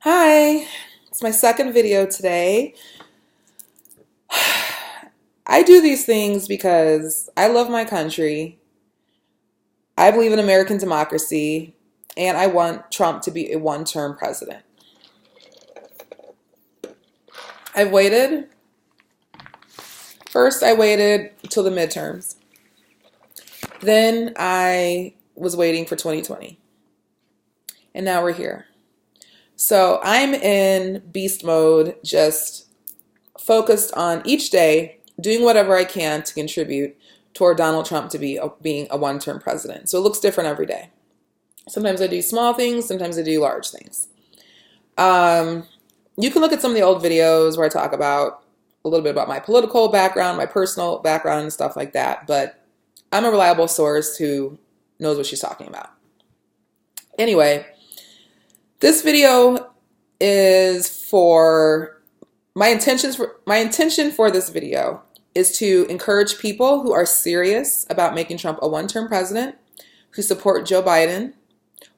Hi, it's my second video today. I do these things because I love my country. I believe in American democracy, and I want Trump to be a one-term president. I've waited. First, I waited till the midterms. Then I was waiting for 2020. And now we're here. So I'm in beast mode, just focused on each day doing whatever I can to contribute toward Donald Trump to being a one-term president. So it looks different every day. Sometimes I do small things, sometimes I do large things. You can look at some of the old videos where I talk about a little bit about my political background, my personal background, and stuff like that. But I'm a reliable source who knows what she's talking about. Anyway, this video is for my intention for this video is to encourage people who are serious about making Trump a one-term president, who support Joe Biden,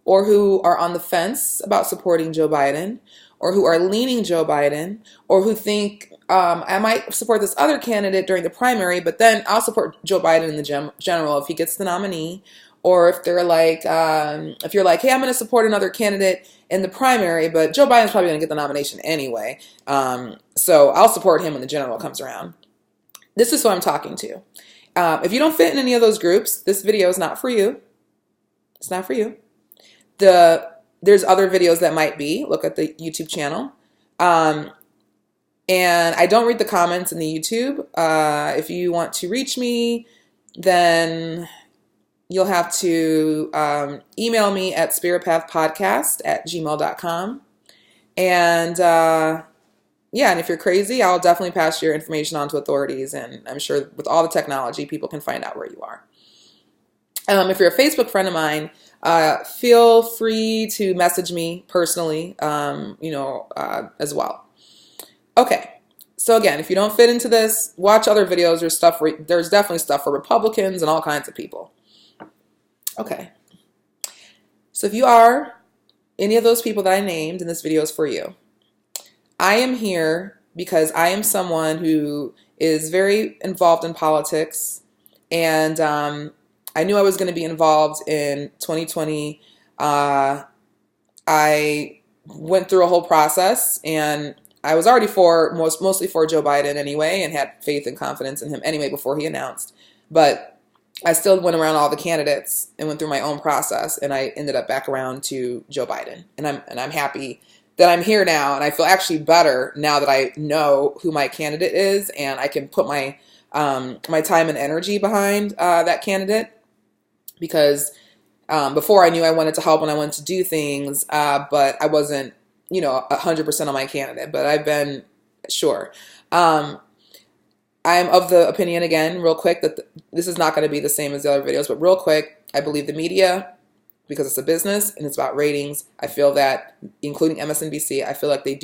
or who are on the fence about supporting Joe Biden, or who are leaning Joe Biden, or who think I might support this other candidate during the primary, but then I'll support Joe Biden in the general if he gets the nominee. Or if they're like, if you're like, hey, I'm going to support another candidate in the primary, but Joe Biden's probably going to get the nomination anyway. So I'll support him when the general comes around. This is who I'm talking to. If you don't fit in any of those groups, this video is not for you. It's not for you. There's other videos that might be. Look at the YouTube channel. And I don't read the comments in the YouTube. If you want to reach me, then you'll have to email me at spiritpathpodcast@gmail.com. And yeah, and if you're crazy, I'll definitely pass your information on to authorities. And I'm sure with all the technology, people can find out where you are. If you're a Facebook friend of mine, feel free to message me personally, as well. Okay. So again, if you don't fit into this, watch other videos. There's definitely stuff for Republicans and all kinds of people. Okay. So if you are any of those people that I named, and this video is for you. I am here because I am someone who is very involved in politics, and I knew I was going to be involved in 2020. I went through a whole process, and I was already mostly for Joe Biden anyway, and had faith and confidence in him anyway before he announced. But I still went around all the candidates and went through my own process, and I ended up back around to Joe Biden. And I'm happy that I'm here now, and I feel actually better now that I know who my candidate is, and I can put my my time and energy behind that candidate. Because before I knew I wanted to help and I wanted to do things, but I wasn't, 100% on my candidate. But I've been sure. I'm of the opinion, again, real quick, that this is not going to be the same as the other videos, but real quick, I believe the media, because it's a business and it's about ratings, I feel that, including MSNBC, I feel like they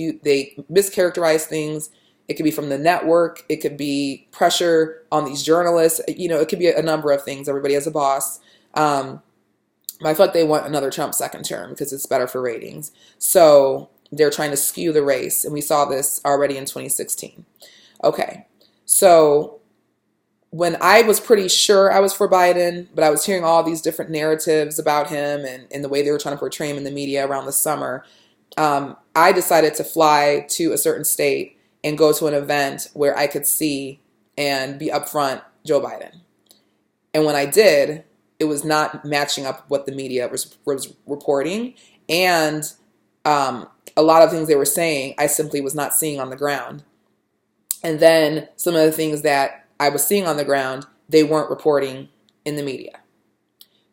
mischaracterize things. It could be from the network. It could be pressure on these journalists. It could be a number of things. Everybody has a boss. I feel like they want another Trump second term because it's better for ratings. So they're trying to skew the race, and we saw this already in 2016. Okay. So when I was pretty sure I was for Biden, but I was hearing all these different narratives about him and the way they were trying to portray him in the media around the summer, I decided to fly to a certain state and go to an event where I could see and be upfront Joe Biden. And when I did, it was not matching up what the media was reporting. And a lot of things they were saying, I simply was not seeing on the ground. And then some of the things that I was seeing on the ground, they weren't reporting in the media.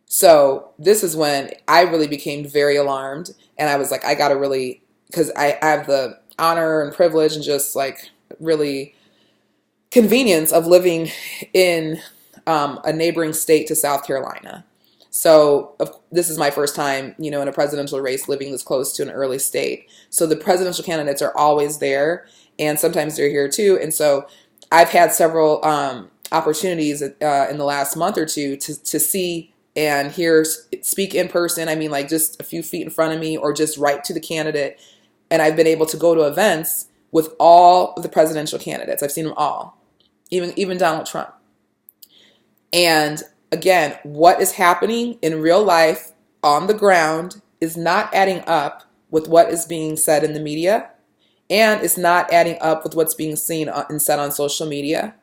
So this is when I really became very alarmed. And I was like, I got to really, because I have the honor and privilege and just like really convenience of living in a neighboring state to South Carolina. So this is my first time, in a presidential race living this close to an early state. So the presidential candidates are always there, and sometimes they're here too. And so I've had several opportunities in the last month or two to see and hear speak in person. I mean, like just a few feet in front of me, or just right to the candidate, And I've been able to go to events with all of the presidential candidates. I've seen them all, even Donald Trump. And again, what is happening in real life on the ground is not adding up with what is being said in the media, and it's not adding up with what's being seen and said on social media.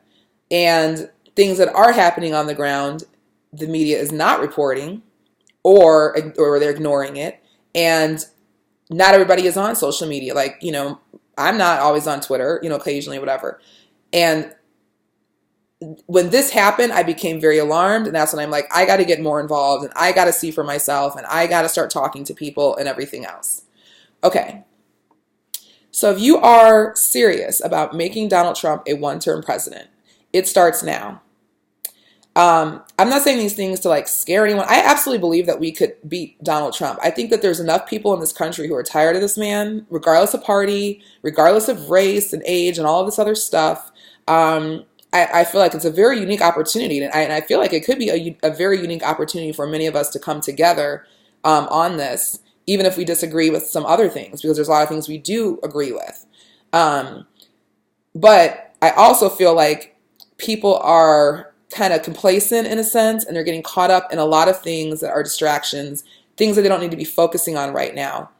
And things that are happening on the ground, the media is not reporting, or they're ignoring it. And not everybody is on social media. Like, I'm not always on Twitter, occasionally, whatever. And when this happened, I became very alarmed. And that's when I'm like, I got to get more involved, and I got to see for myself, and I got to start talking to people and everything else. Okay. So if you are serious about making Donald Trump a one-term president, it starts now. I'm not saying these things to scare anyone. I absolutely believe that we could beat Donald Trump. I think that there's enough people in this country who are tired of this man, regardless of party, regardless of race and age and all of this other stuff. I feel like it's a very unique opportunity, and I feel like it could be a very unique opportunity for many of us to come together on this, even if we disagree with some other things, because there's a lot of things we do agree with. But I also feel like people are kind of complacent in a sense, and they're getting caught up in a lot of things that are distractions, things that they don't need to be focusing on right now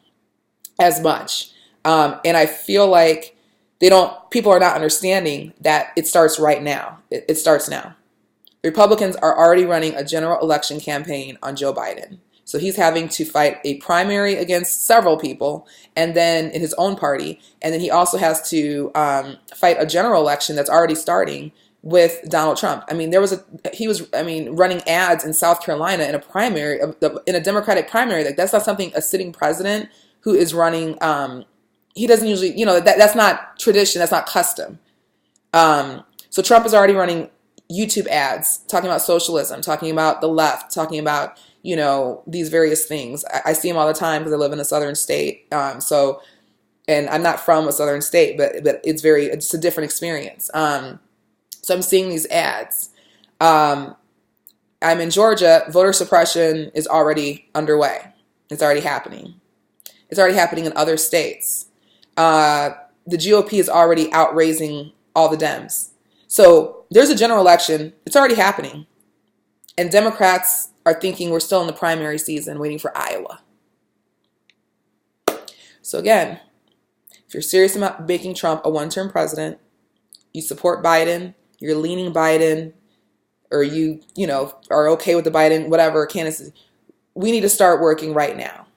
as much. And I feel like people are not understanding that it starts right now. It starts now. Republicans are already running a general election campaign on Joe Biden. So he's having to fight a primary against several people, and then in his own party. And then he also has to fight a general election that's already starting with Donald Trump. I mean, he was running ads in South Carolina in a primary, in a Democratic primary. Like, that's not something a sitting president who is running, he doesn't usually, that's not tradition, that's not custom. So Trump is already running YouTube ads, talking about socialism, talking about the left, talking about, these various things. I see him all the time because I live in a southern state. And I'm not from a southern state, but it's a different experience. So I'm seeing these ads. I'm in Georgia. Voter suppression is already underway. It's already happening. It's already happening in other states. The GOP is already outraising all the Dems. So there's a general election. It's already happening. And Democrats are thinking we're still in the primary season, waiting for Iowa. So again, if you're serious about making Trump a one-term president, you support Biden, you're leaning Biden, or you are okay with the Biden, whatever candidacy, we need to start working right now.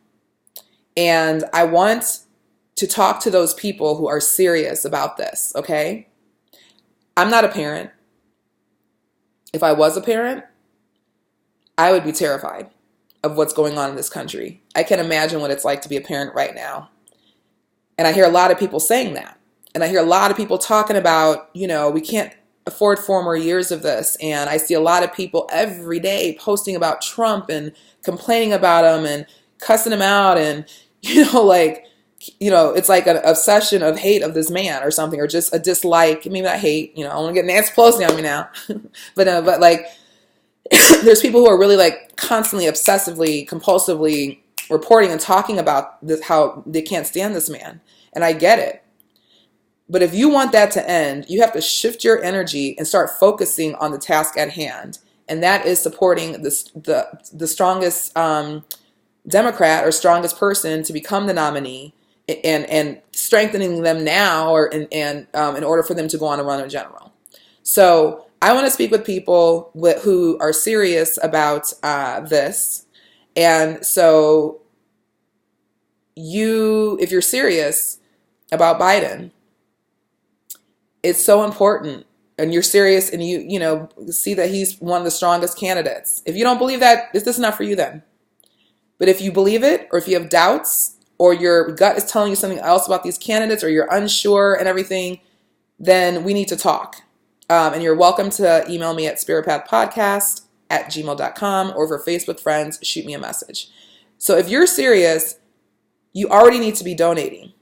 And I want to talk to those people who are serious about this, okay? I'm not a parent. If I was a parent, I would be terrified of what's going on in this country. I can't imagine what it's like to be a parent right now. And I hear a lot of people saying that. And I hear a lot of people talking about, we can't afford 4 more years of this. And I see a lot of people every day posting about Trump and complaining about him and cussing him out. And, it's like an obsession of hate of this man or something, or just a dislike. Maybe not hate, I want to get Nancy Pelosi on me now. but there's people who are really constantly, obsessively, compulsively reporting and talking about this, how they can't stand this man. And I get it. But if you want that to end, you have to shift your energy and start focusing on the task at hand. And that is supporting the strongest Democrat or strongest person to become the nominee, and strengthening them now in order for them to go on and run in general. So I want to speak with people who are serious about this. And so if you're serious about Biden, it's so important, and you're serious, and you see that he's one of the strongest candidates. If you don't believe that, this is not for you then. But if you believe it, or if you have doubts, or your gut is telling you something else about these candidates, or you're unsure and everything, then we need to talk. And you're welcome to email me at spiritpathpodcast@gmail.com, or for Facebook friends, shoot me a message. So if you're serious, you already need to be donating.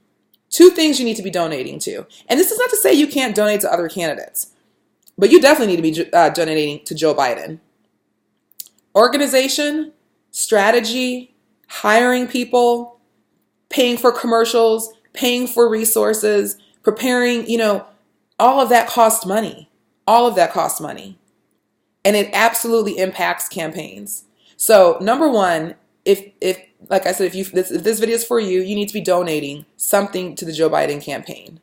2 things you need to be donating to. And this is not to say you can't donate to other candidates, but you definitely need to be donating to Joe Biden. Organization, strategy, hiring people, paying for commercials, paying for resources, preparing, all of that costs money. All of that costs money. And it absolutely impacts campaigns. So number one, if like I said, if this video is for you, you need to be donating something to the Joe Biden campaign.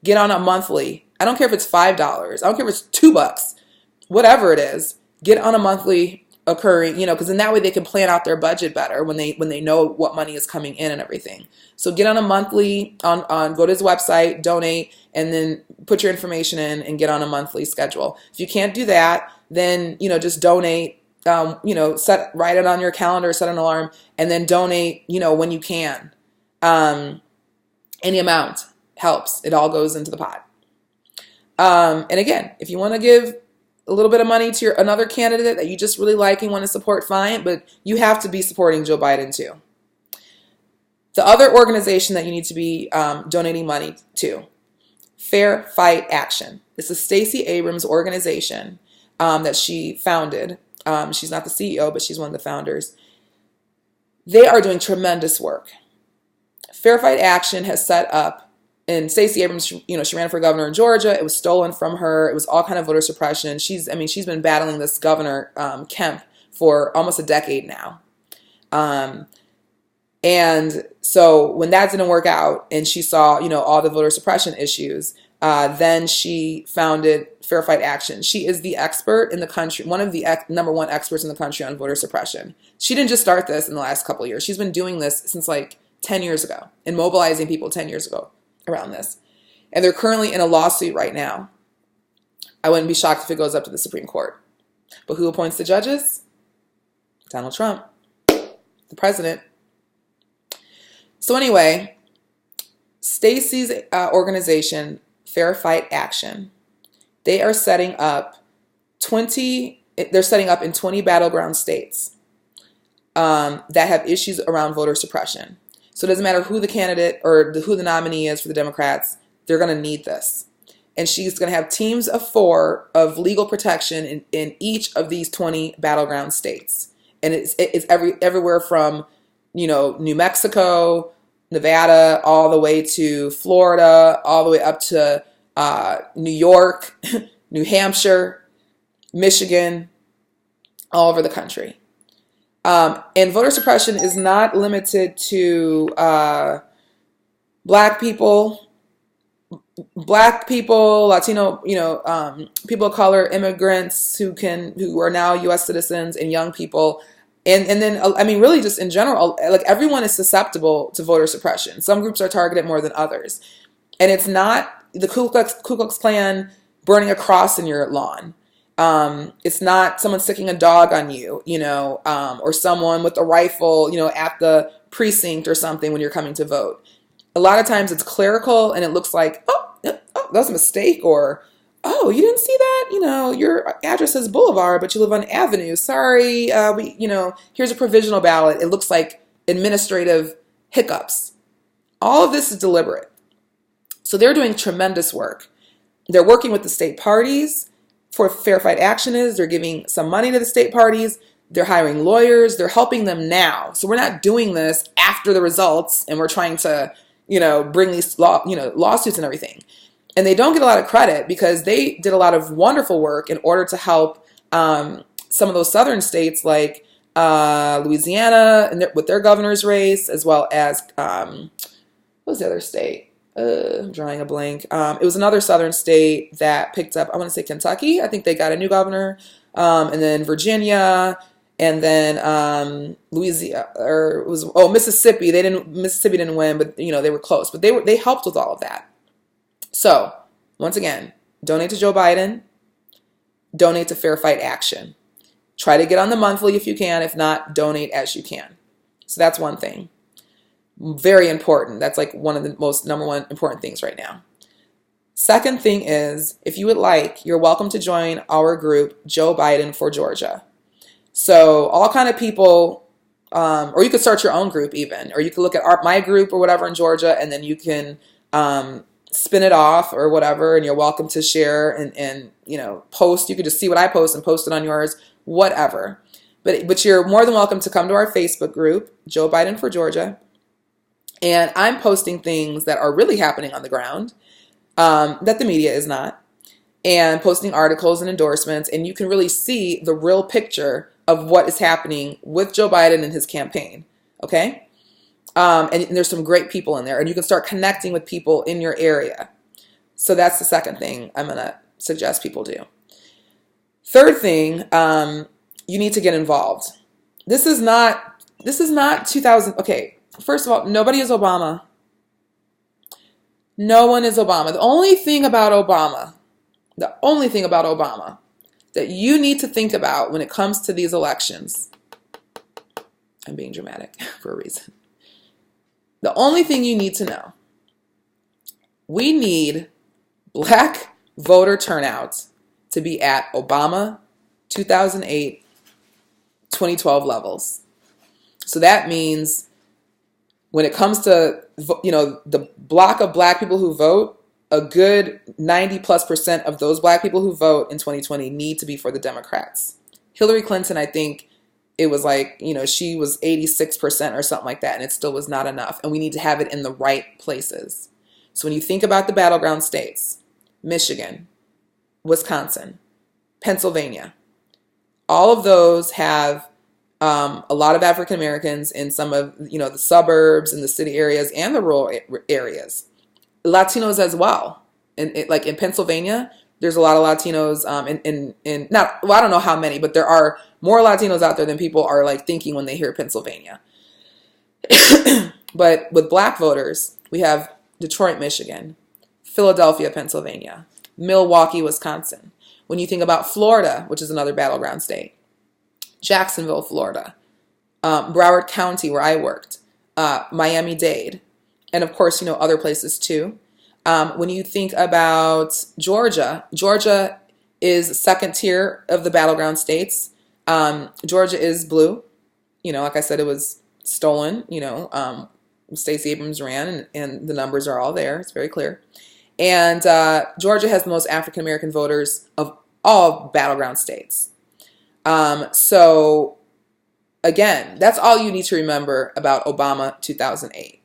Get on a monthly. I don't care if it's $5. I don't care if it's $2, whatever it is. Get on a monthly occurring, because in that way they can plan out their budget better when they know what money is coming in and everything. So get on a monthly on go to his website, donate, and then put your information in and get on a monthly schedule. If you can't do that, then just donate. Write it on your calendar, set an alarm, and then donate. When you can. Any amount helps. It all goes into the pot. And again, if you want to give a little bit of money to another candidate that you just really like and want to support, fine, but you have to be supporting Joe Biden too. The other organization that you need to be donating money to, Fair Fight Action. It's a Stacey Abrams organization that she founded. She's not the CEO, but she's one of the founders. They are doing tremendous work. Fair Fight Action has set up, and Stacey Abrams, she ran for governor in Georgia. It was stolen from her. It was all kind of voter suppression. She's been battling this governor, Kemp, for almost a decade now. And so when that didn't work out and she saw, all the voter suppression issues, then she founded Fair Fight Action. She is the expert in the country, one of the number one experts in the country on voter suppression. She didn't just start this in the last couple of years. She's been doing this since like 10 years ago and mobilizing people 10 years ago around this. And they're currently in a lawsuit right now. I wouldn't be shocked if it goes up to the Supreme Court. But who appoints the judges? Donald Trump, the president. So anyway, Stacey's organization, Fair Fight Action, they are setting up in 20 battleground states that have issues around voter suppression. So it doesn't matter who the candidate or who the nominee is for the Democrats, they're going to need this. And she's going to have teams of 4 of legal protection in each of these 20 battleground states. And it's everywhere from, New Mexico, Nevada, all the way to Florida, all the way up to New York, New Hampshire, Michigan, all over the country. And voter suppression is not limited to black people, Latino, people of color, immigrants who are now U.S. citizens, and young people. And then, really just in general, like everyone is susceptible to voter suppression. Some groups are targeted more than others. And it's not the Ku Klux Klan burning a cross in your lawn. It's not someone sticking a dog on you, or someone with a rifle, at the precinct or something when you're coming to vote. A lot of times it's clerical and it looks like, oh, that was a mistake, or, oh, you didn't see that? Your address says Boulevard, but you live on Avenue. Sorry, here's a provisional ballot. It looks like administrative hiccups. All of this is deliberate. So they're doing tremendous work. They're working with the state parties. For Fair Fight Action they're giving some money to the state parties. They're hiring lawyers. They're helping them now. So we're not doing this after the results and we're trying to, bring these lawsuits and everything. And they don't get a lot of credit because they did a lot of wonderful work in order to help some of those southern states like Louisiana and with their governor's race, as well as, what was the other state? I'm drawing a blank. It was another southern state that picked up, I want to say Kentucky. I think they got a new governor. And then Virginia, and then Louisiana, or it was Mississippi. Mississippi didn't win, but they were close. But they helped with all of that. So once again, donate to Joe Biden. Donate to Fair Fight Action. Try to get on the monthly if you can. If not, donate as you can. So that's one thing. Very important. That's like one of the most number one important things right now. Second thing is, if you would like, you're welcome to join our group, Joe Biden for Georgia. So all kind of people, or you could start your own group even, or you could look at my group or whatever in Georgia, and then you can spin it off or whatever, and you're welcome to share and post. You could just see what I post and post it on yours, whatever. But you're more than welcome to come to our Facebook group, Joe Biden for Georgia. And I'm posting things that are really happening on the ground, that the media is not, and posting articles and endorsements. And you can really see the real picture of what is happening with Joe Biden and his campaign. Okay. And there's some great people in there, and you can start connecting with people in your area. So that's the second thing I'm going to suggest people do. Third thing, you need to get involved. This is not 2000. Okay. First of all, nobody is Obama. No one is Obama. The only thing about Obama that you need to think about when it comes to these elections, I'm being dramatic for a reason. The only thing you need to know, we need black voter turnout to be at Obama 2008, 2012 levels. So that means when it comes to, the block of black people who vote, a good 90+% of those black people who vote in 2020 need to be for the Democrats. Hillary Clinton, I think it was like, she was 86% or something like that, and it still was not enough. And we need to have it in the right places. So when you think about the battleground states, Michigan, Wisconsin, Pennsylvania, all of those have a lot of African Americans in some of, the suburbs and the city areas and the rural areas. Latinos as well. Like in Pennsylvania, there's a lot of Latinos in not, well, I don't know how many, but there are more Latinos out there than people are like thinking when they hear Pennsylvania. But with black voters, we have Detroit, Michigan, Philadelphia, Pennsylvania, Milwaukee, Wisconsin. When you think about Florida, which is another battleground state, Jacksonville, Florida, Broward County, where I worked, Miami-Dade, and of course, other places too. When you think about Georgia, Georgia is second tier of the battleground states. Georgia is blue. Like I said, it was stolen. Stacey Abrams ran, and the numbers are all there. It's very clear. And Georgia has the most African American voters of all battleground states. So again, that's all you need to remember about Obama 2008.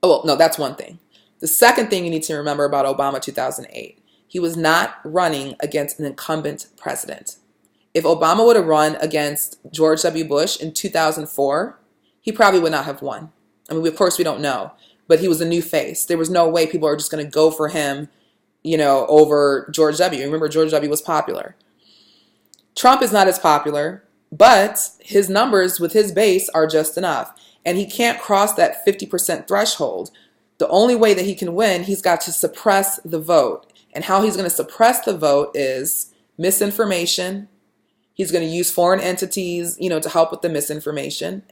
Oh, well, no, that's one thing. The second thing you need to remember about Obama 2008, he was not running against an incumbent president. If Obama would have run against George W. Bush in 2004, he probably would not have won. I mean, of course, we don't know, but he was a new face. There was no way people are just going to go for him, over George W. Remember, George W. was popular. Trump is not as popular, but his numbers with his base are just enough. And he can't cross that 50% threshold. The only way that he can win, he's got to suppress the vote. And how he's going to suppress the vote is misinformation. He's going to use foreign entities, to help with the misinformation.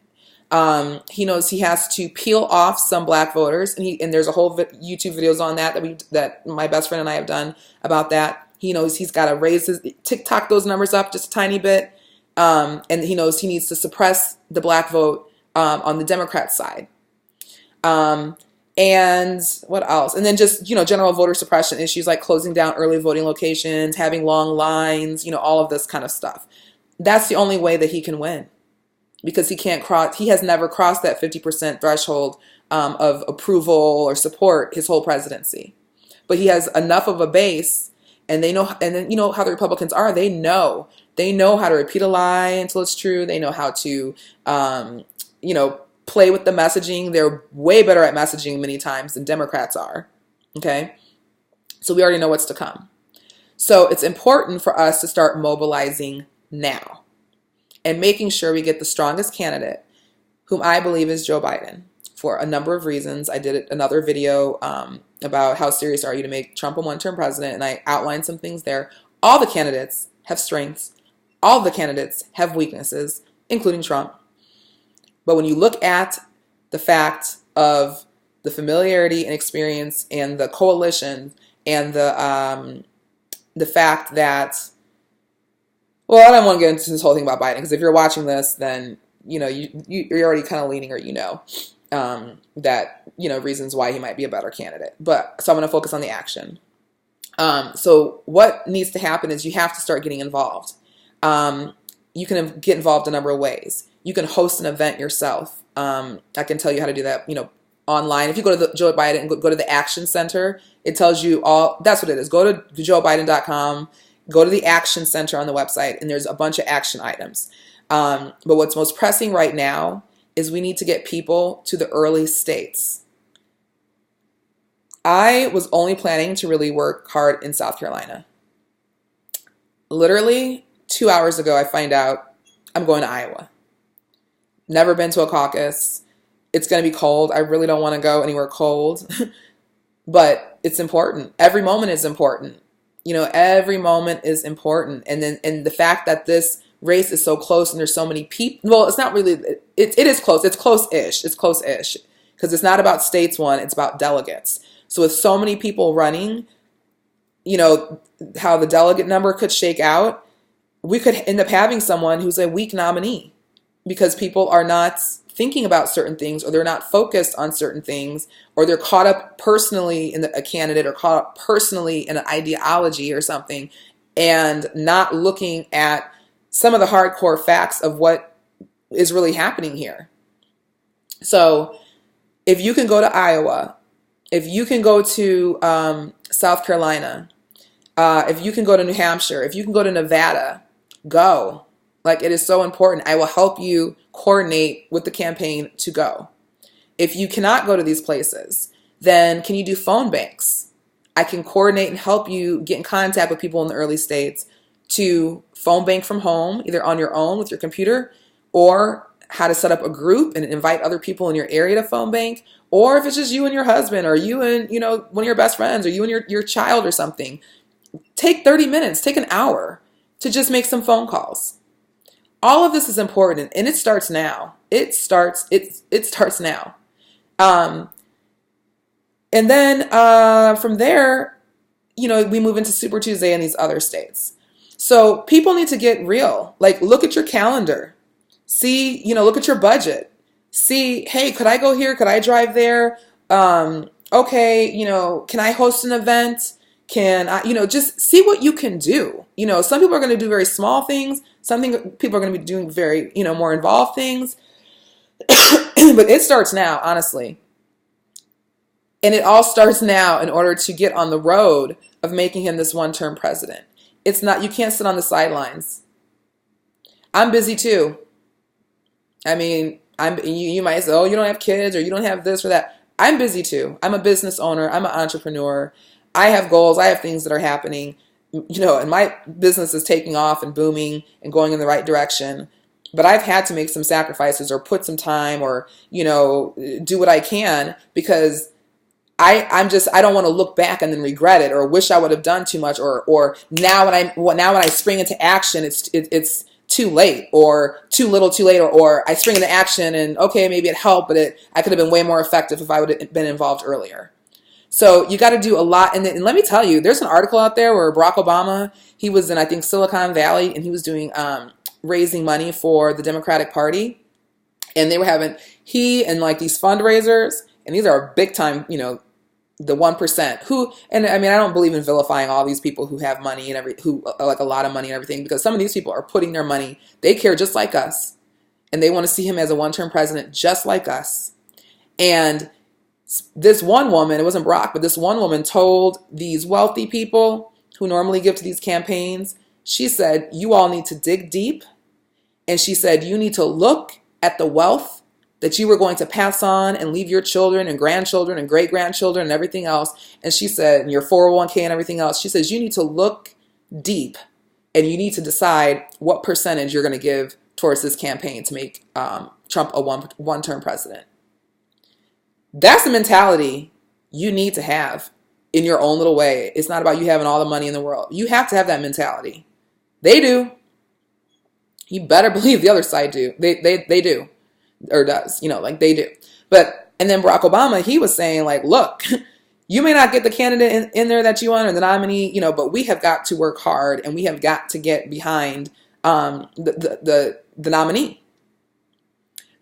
He knows he has to peel off some black voters, and there's a whole YouTube videos on that my best friend and I have done about that. He knows he's got to raise his TikTok those numbers up just a tiny bit, and he knows he needs to suppress the black vote on the Democrat side. And what else? And then just, general voter suppression issues like closing down early voting locations, having long lines, all of this kind of stuff. That's the only way that he can win, because he has never crossed that 50% threshold of approval or support his whole presidency. But he has enough of a base, and they know, and then how the Republicans are. They know how to repeat a lie until it's true. They know how to, play with the messaging. They're way better at messaging many times than Democrats are. Okay. So we already know what's to come. So it's important for us to start mobilizing now and making sure we get the strongest candidate, whom I believe is Joe Biden, for a number of reasons. I did another video about how serious are you to make Trump a one-term president, and I outlined some things there. All the candidates have strengths. All the candidates have weaknesses, including Trump. But when you look at the fact of the familiarity and experience and the coalition and the fact that, well, I don't want to get into this whole thing about Biden, because if you're watching this, then you're already kind of leaning, or that reasons why he might be a better candidate. But so I'm going to focus on the action. So what needs to happen is you have to start getting involved. You can get involved a number of ways. You can host an event yourself. I can tell you how to do that, online. If you go to the Joe Biden and go to the Action Center, it tells you all. That's what it is. Go to joebiden.com, go to the Action Center on the website, and there's a bunch of action items. But what's most pressing right now is we need to get people to the early states. I was only planning to really work hard in South Carolina. Literally 2 hours ago, I find out I'm going to Iowa. Never been to a caucus. It's going to be cold. I really don't want to go anywhere cold, but it's important. Every moment is important. Every moment is important. And the fact that this race is so close and there's so many people, well, it's not really, it is close. It's close-ish. It's close-ish because it's not about states won. It's about delegates. So with so many people running, how the delegate number could shake out, we could end up having someone who's a weak nominee because people are not thinking about certain things, or they're not focused on certain things, or they're caught up personally in a candidate, or caught up personally in an ideology or something, and not looking at some of the hardcore facts of what is really happening here. So if you can go to Iowa, if you can go to South Carolina, if you can go to New Hampshire, if you can go to Nevada, go. Like, it is so important. I will help you coordinate with the campaign to go. If you cannot go to these places, then can you do phone banks? I can coordinate and help you get in contact with people in the early states to phone bank from home, either on your own with your computer, or how to set up a group and invite other people in your area to phone bank, or if it's just you and your husband, or you and one of your best friends, or you and your child or something. Take 30 minutes, take an hour to just make some phone calls. All of this is important, and it starts now. It starts now. And then from there, we move into Super Tuesday in these other states. So people need to get real. Like, look at your calendar. See, look at your budget. See, hey, could I go here? Could I drive there? Okay, can I host an event? Can I, just see what you can do. Some people are going to do very small things. People are going to be doing very, more involved things. But it starts now, honestly. And it all starts now in order to get on the road of making him this one-term president. It's not, you can't sit on the sidelines. I'm busy too. I mean, you might say, oh, you don't have kids, or you don't have this or that. I'm busy too. I'm a business owner. I'm an entrepreneur. I have goals. I have things that are happening, and my business is taking off and booming and going in the right direction. But I've had to make some sacrifices, or put some time, or, do what I can, because I don't want to look back and then regret it, or wish I would have done too much, or now when I spring into action, it's too late, or too little too late, or I spring into action and okay, maybe it helped, but I could have been way more effective if I would have been involved earlier. So you got to do a lot. And let me tell you, there's an article out there where Barack Obama, he was in, I think, Silicon Valley, and he was doing raising money for the Democratic Party. And they were having, he and like these fundraisers, and these are big time, the 1% who, and I mean, I don't believe in vilifying all these people who have money and who like a lot of money and everything, because some of these people are putting their money, they care just like us, and they want to see him as a one-term president just like us. And this one woman, it wasn't Barack, but this one woman told these wealthy people who normally give to these campaigns, she said, you all need to dig deep. And she said, you need to look at the wealth that you were going to pass on and leave your children and grandchildren and great-grandchildren and everything else. And she said, and your 401k and everything else, she says, you need to look deep, and you need to decide what percentage you're going to give towards this campaign to make Trump a one-term president. That's the mentality you need to have in your own little way. It's not about you having all the money in the world. You have to have that mentality. They do. You better believe the other side do. They do. Or does, like they do. But, and then Barack Obama, he was saying like, look, you may not get the candidate in there that you want, or the nominee, but we have got to work hard, and we have got to get behind the nominee.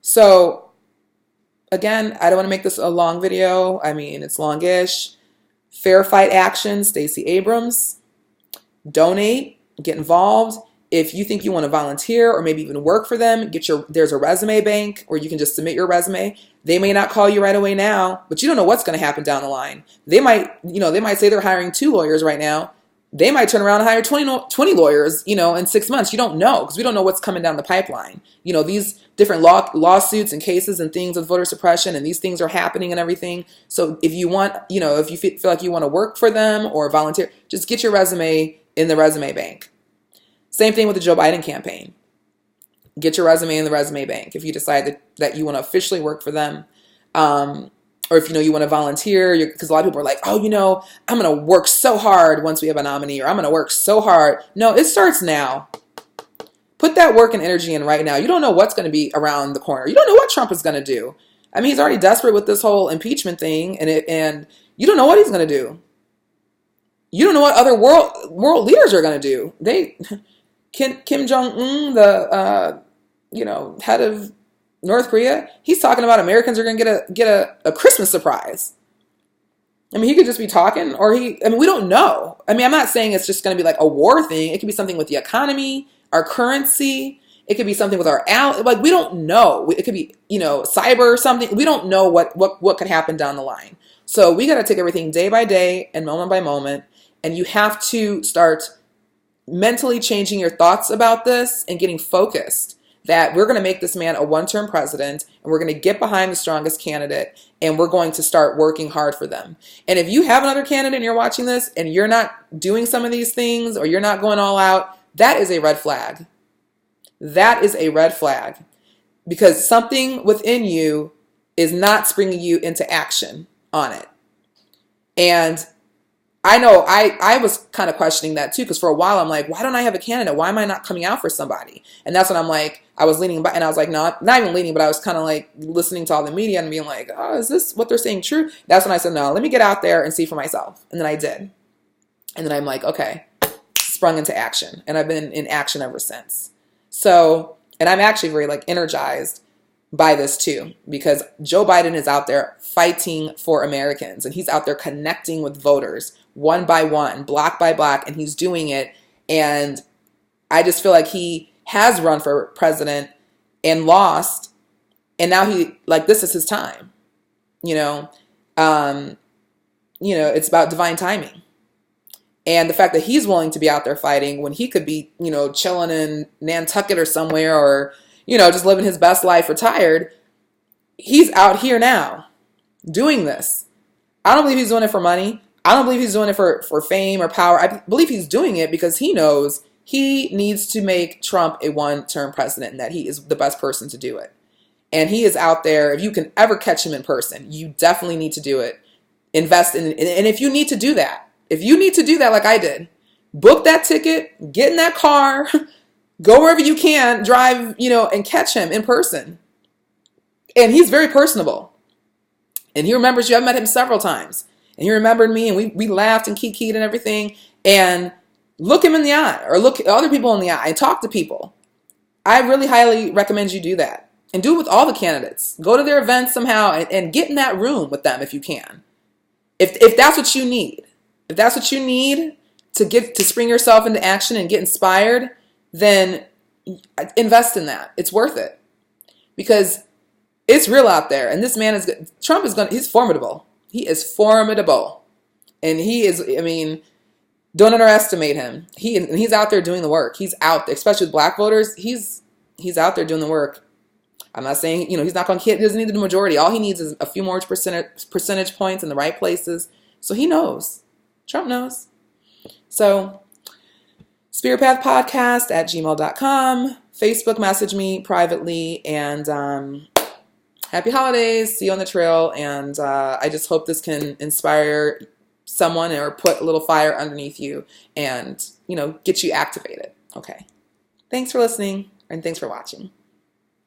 So again, I don't want to make this a long video. I mean, it's longish. Fair Fight Action, Stacey Abrams. Donate, get involved. if you think you want to volunteer or maybe even work for them, there's a resume bank where you can just submit your resume. They may not call you right away now, but you don't know what's going to happen down the line. They might say they're hiring 2 lawyers right now. They might turn around and hire 20 lawyers, in 6 months. You don't know, because we don't know what's coming down the pipeline. These different lawsuits and cases and things with voter suppression, and these things are happening and everything. So if you want, if you feel like you want to work for them or volunteer, just get your resume in the resume bank. Same thing with the Joe Biden campaign. Get your resume in the resume bank if you decide that you want to officially work for them. Or if you want to volunteer, because a lot of people are like, I'm going to work so hard once we have a nominee, or I'm going to work so hard. No, it starts now. Put that work and energy in right now. You don't know what's going to be around the corner. You don't know what Trump is going to do. I mean, he's already desperate with this whole impeachment thing, and you don't know what he's going to do. You don't know what other world leaders are going to do. Kim Jong-un, the head of North Korea, he's talking about Americans are going to get a Christmas surprise. I mean, he could just be talking, we don't know. I mean, I'm not saying it's just going to be like a war thing. It could be something with the economy, our currency. It could be something with our we don't know. It could be, cyber or something. We don't know what could happen down the line. So we got to take everything day by day and moment by moment. And you have to start mentally changing your thoughts about this and getting focused that we're going to make this man a one-term president, and we're going to get behind the strongest candidate, and we're going to start working hard for them. And if you have another candidate and you're watching this and you're not doing some of these things, or you're not going all out, that is a red flag. That is a red flag, because something within you is not springing you into action on it. And I know I was kind of questioning that too, because for a while I'm like, why don't I have a candidate? Why am I not coming out for somebody? And that's when I'm like, I was leaning back, and I was like, no, not even leaning, but I was kind of like listening to all the media and being like, oh, is this what they're saying true? That's when I said, no, let me get out there and see for myself. And then I did. And then I'm like, okay, sprung into action. And I've been in action ever since. So, and I'm actually very energized by this too, because Joe Biden is out there fighting for Americans, and he's out there connecting with voters one by one, block by block, and he's doing it. And I just feel like he has run for president and lost, and now this is his time. It's about divine timing. And the fact that he's willing to be out there fighting when he could be, chilling in Nantucket or somewhere, or, just living his best life retired, he's out here now doing this. I don't believe he's doing it for money. I don't believe he's doing it for fame or power. I believe he's doing it because he knows he needs to make Trump a one-term president, and that he is the best person to do it. And he is out there. If you can ever catch him in person, you definitely need to do it. Invest in, and if you need to do that, like I did, book that ticket, get in that car, go wherever you can, drive, and catch him in person. And he's very personable. And he remembers you. I've met him several times. And he remembered me, and we laughed and kikied and everything. And look him in the eye, or look other people in the eye, and talk to people. I really highly recommend you do that. And do it with all the candidates. Go to their events somehow and get in that room with them if you can. If that's what you need. If that's what you need to spring yourself into action and get inspired, then invest in that. It's worth it. Because it's real out there. And this man he's formidable. He is formidable. And he is, don't underestimate him. He's out there doing the work. He's out there, especially with black voters. He's out there doing the work. I'm not saying, he's not going to, he doesn't need the majority. All he needs is a few more percentage points in the right places. So he knows. Trump knows. So, spiritpathpodcast@gmail.com. Facebook, message me privately, and happy holidays. See you on the trail. And I just hope this can inspire someone, or put a little fire underneath you, and, get you activated. Okay. Thanks for listening, and thanks for watching.